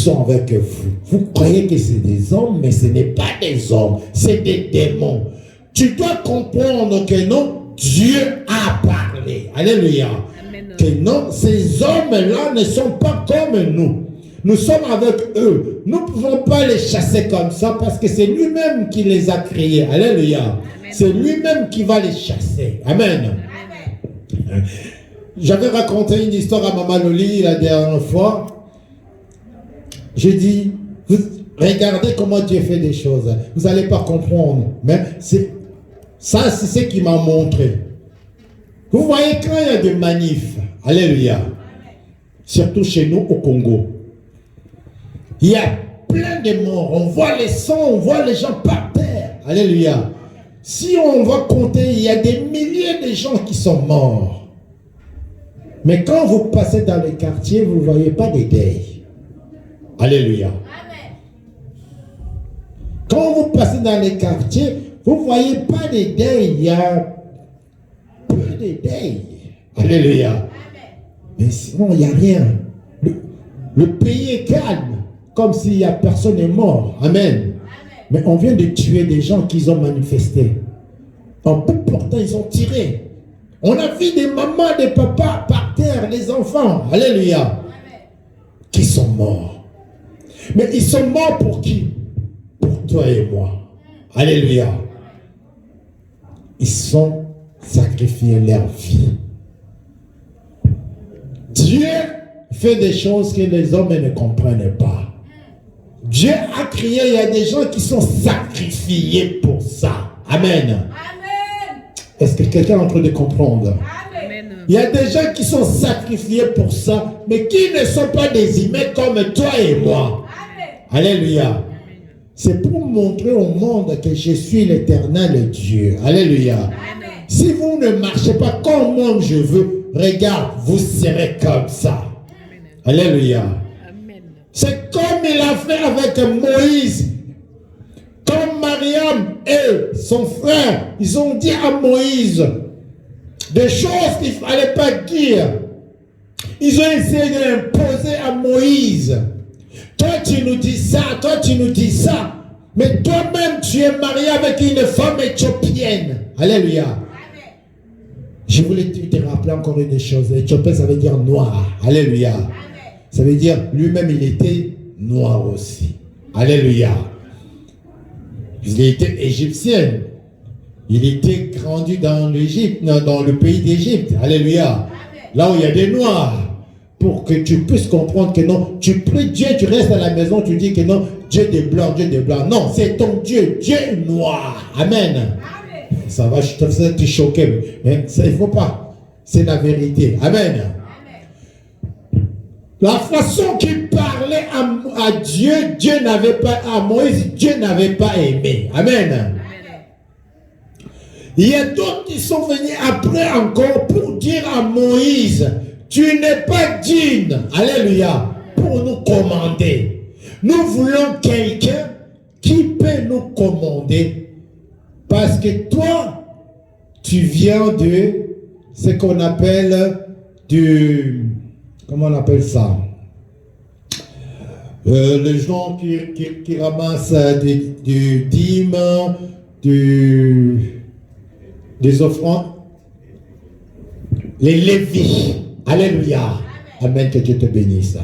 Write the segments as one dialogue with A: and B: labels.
A: sont avec vous. Vous croyez que c'est des hommes, mais ce n'est pas des hommes, c'est des démons. Tu dois comprendre que non, Dieu a parlé. Alléluia.
B: Amen.
A: Que non, ces hommes-là ne sont pas comme nous. Nous sommes avec eux. Nous ne pouvons pas les chasser comme ça parce que c'est lui-même qui les a créés. Alléluia. C'est lui-même qui va les chasser. Amen.
B: Amen.
A: J'avais raconté une histoire à Maman Loli la dernière fois. J'ai dit, regardez comment Dieu fait des choses. Vous n'allez pas comprendre. Mais c'est ce qu'il m'a montré. Vous voyez, quand il y a des manifs, alléluia, surtout chez nous au Congo, il y a plein de morts. On voit les sangs, on voit les gens par terre. Alléluia. Si on va compter, il y a des milliers de gens qui sont morts. Mais quand vous passez dans les quartiers, vous ne voyez pas des deuils. Alléluia. Quand vous passez dans les quartiers, vous ne voyez pas des deuils. Il y a peu de deuils. Alléluia. Mais sinon, il n'y a rien. Le pays est calme, comme s'il n'y a personne n'est mort. Amen. Mais on vient de tuer des gens qui ont manifesté. Pourtant, ils ont tiré. On a vu des mamans, des papas par terre, les enfants. Alléluia. Qui sont morts. Mais ils sont morts pour qui? Pour toi et moi. Alléluia. Ils sont sacrifiés leur vie. Dieu fait des choses que les hommes ne comprennent pas. Dieu a créé, il y a des gens qui sont sacrifiés pour ça. Amen.
C: Amen.
A: Est-ce que quelqu'un est en train de comprendre?
C: Amen.
A: Il y a des gens qui sont sacrifiés pour ça, mais qui ne sont pas des humains comme toi et moi.
C: Amen.
A: Alléluia. C'est pour montrer au monde que je suis l'éternel Dieu. Alléluia.
C: Amen.
A: Si vous ne marchez pas comme moi je veux, regarde, vous serez comme ça. Alléluia.
B: Amen.
A: C'est comme il a fait avec Moïse. Quand Mariam et son frère, ils ont dit à Moïse des choses qu'il ne fallait pas dire. Ils ont essayé d'imposer à Moïse. Toi, tu nous dis ça, toi, tu nous dis ça. Mais toi-même, tu es marié avec une femme éthiopienne. Alléluia. Je voulais te rappeler encore une chose. Éthiopien, ça veut dire noir. Alléluia. Ça veut dire, lui-même, il était noir aussi. Alléluia. Il était égyptien. Il était grandi dans l'Égypte, dans le pays d'Égypte. Alléluia. Là où il y a des noirs. Pour que tu puisses comprendre que non, tu pries Dieu, tu restes à la maison, tu dis que non, Dieu des blancs, Dieu des blancs. Non, c'est ton Dieu, Dieu noir. Amen. Ça va te choquer, mais ça, il ne faut pas. C'est la vérité. Amen. La façon qu'il parlait à Dieu, Dieu n'avait pas, à Moïse, Dieu n'avait pas aimé. Amen. Il y a d'autres qui sont venus après encore pour dire à Moïse, tu n'es pas digne, alléluia, pour nous commander. Nous voulons quelqu'un qui peut nous commander. Parce que toi, tu viens de ce qu'on appelle comment on appelle ça? Les gens qui ramassent du dîme, des offrandes, les Lévites. Alléluia. Amen, que Dieu te bénisse.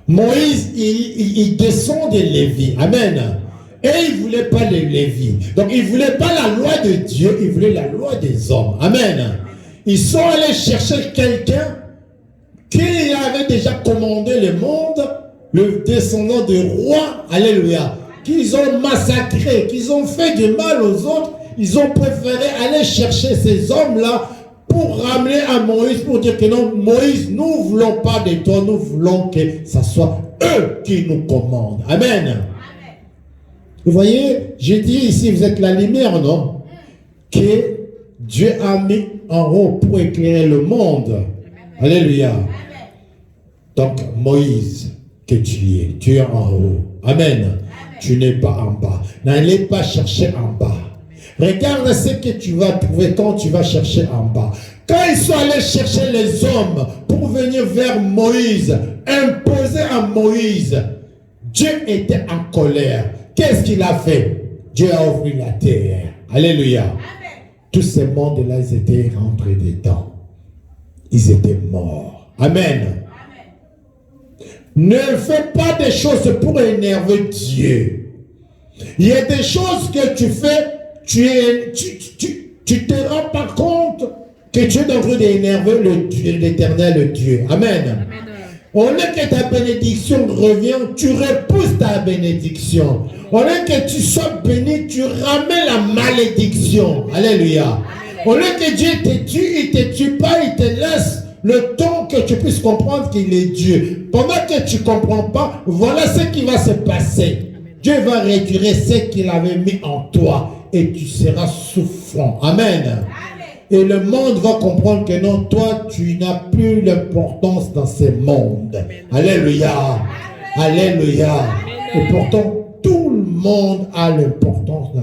A: Moïse, il descend des Lévites. Amen. Et il ne voulait pas les Lévites. Donc, il ne voulait pas la loi de Dieu, il voulait la loi des hommes. Amen. Ils sont allés chercher quelqu'un qui avait déjà commandé le monde, le descendant du roi. Alléluia. Qu'ils ont massacré, qu'ils ont fait du mal aux autres. Ils ont préféré aller chercher ces hommes-là pour ramener à Moïse, pour dire que non, Moïse, nous ne voulons pas de toi, nous voulons que ce soit eux qui nous commandent. Amen. Amen. Vous voyez, j'ai dit ici, vous êtes la lumière, non? Que Dieu a mis en haut pour éclairer le monde. Amen. Alléluia. Amen. Donc, Moïse, que tu es en haut. Amen. Amen. Tu n'es pas en bas. N'allez pas chercher en bas. Regarde ce que tu vas trouver quand tu vas chercher en bas. Quand ils sont allés chercher les hommes pour venir vers Moïse, imposer à Moïse Dieu était en colère. Qu'est-ce qu'il a fait? Dieu a ouvert la terre. Alléluia. Amen. Tous ces mondes-là, ils étaient rentrés dedans. Ils étaient morts. Amen. Amen. Ne fais pas des choses pour énerver Dieu. Il y a des choses que tu fais, tu te rends pas compte que tu es en train d'énerver l'Éternel Dieu. Amen. Amen. Au lieu que ta bénédiction revienne, tu repousses ta bénédiction. Au lieu que tu sois béni, tu ramènes la malédiction. Alléluia. Au lieu que Dieu te tue, il ne te tue pas, il te laisse le temps que tu puisses comprendre qu'il est Dieu. Pendant que tu ne comprends pas, voilà ce qui va se passer. Dieu va retirer ce qu'il avait mis en toi et tu seras souffrant. Amen. Et le monde va comprendre que non, toi, tu n'as plus l'importance dans ce monde. Alléluia. Alléluia. Et pourtant, tout le monde a l'importance dans